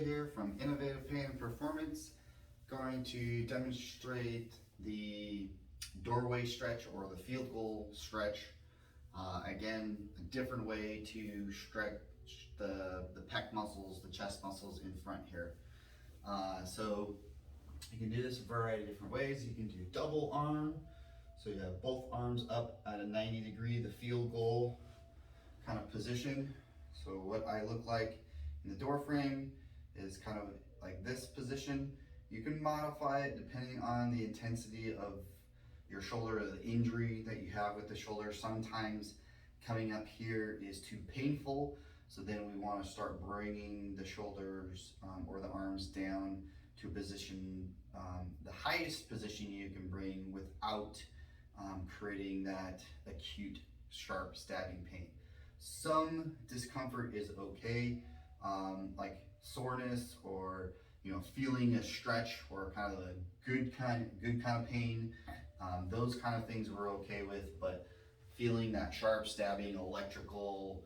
Jay here from Innovative Pain and Performance, going to demonstrate the doorway stretch or the field goal stretch. Again, a different way to stretch the pec muscles, the chest muscles in front here. So you can do this a variety of different ways. You can do double arm, so you have both arms up at a 90-degree, the field goal kind of position. So what I look like in the door frame is kind of like this position. You can modify it depending on the intensity of your shoulder or the injury that you have with the shoulder. Sometimes coming up here is too painful, so then we want to start bringing the shoulders or the arms down to a position, the highest position you can bring without creating that acute sharp stabbing pain. Some discomfort is okay, like soreness or feeling a stretch or kind of a good kind of pain. Those kind of things we're okay with, but feeling that sharp stabbing, electrical,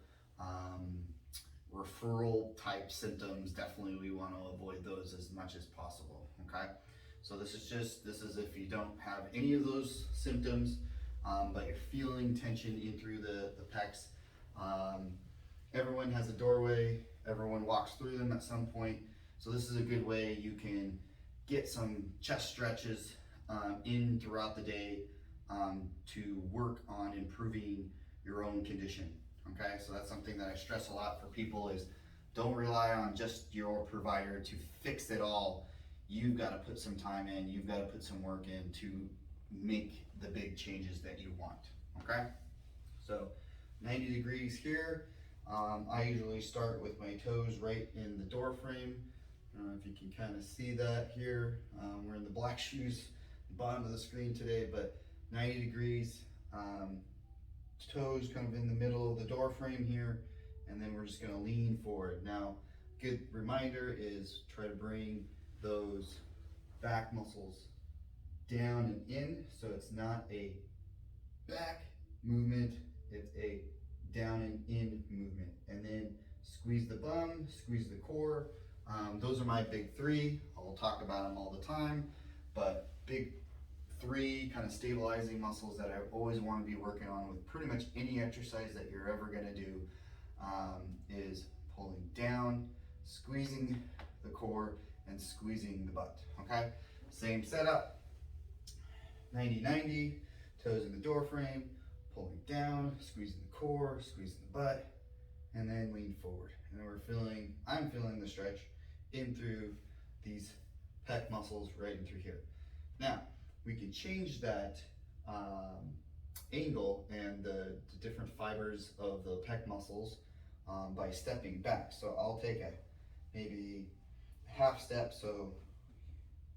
referral type symptoms, definitely we want to avoid those as much as possible. Okay, so this is if you don't have any of those symptoms, but you're feeling tension in through the pecs. Everyone has a doorway, everyone walks through them at some point, so this is a good way you can get some chest stretches in throughout the day to work on improving your own condition. Okay, so that's something that I stress a lot for people is don't rely on just your provider to fix it all. You've got to put some time in, you've got to put some work in to make the big changes that you want. Okay, so 90 degrees here. I usually start with my toes right in the door frame. I don't know if you can kind of see that here. We're in the black shoes, bottom of the screen today, but 90 degrees, toes kind of in the middle of the door frame here, and then we're just gonna lean forward. Now, good reminder is try to bring those back muscles down and in, so it's not a back movement, it's a down and in movement. And then squeeze the bum, squeeze the core. Those are my big three. I'll talk about them all the time, but big three kind of stabilizing muscles that I always want to be working on with pretty much any exercise that you're ever going to do is pulling down, squeezing the core, and squeezing the butt. Okay, same setup, 90-90, toes in the door frame, pulling down, squeezing the core, squeezing the butt, and then lean forward. And then I'm feeling the stretch in through these pec muscles right in through here. Now, we can change that angle and the different fibers of the pec muscles by stepping back. So I'll take maybe half step, so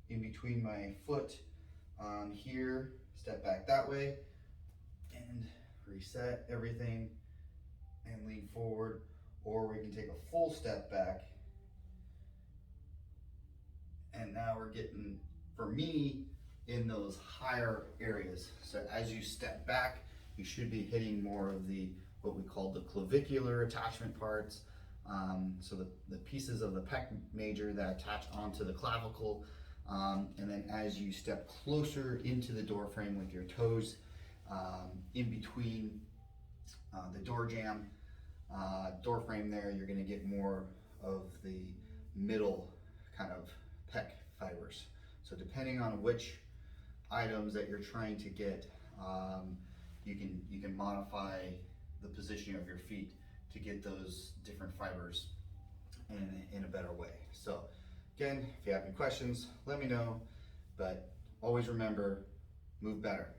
in between my foot here, step back that way, and reset everything and lean forward. Or we can take a full step back, and now we're getting, for me, in those higher areas. So as you step back, you should be hitting more of the what we call the clavicular attachment parts, so the pieces of the pec major that attach onto the clavicle, and then as you step closer into the door frame with your toes in between the door jamb, door frame there, you're going to get more of the middle kind of pec fibers. So depending on which items that you're trying to get, you can modify the position of your feet to get those different fibers in a better way. So again, if you have any questions, let me know, but always remember, move better.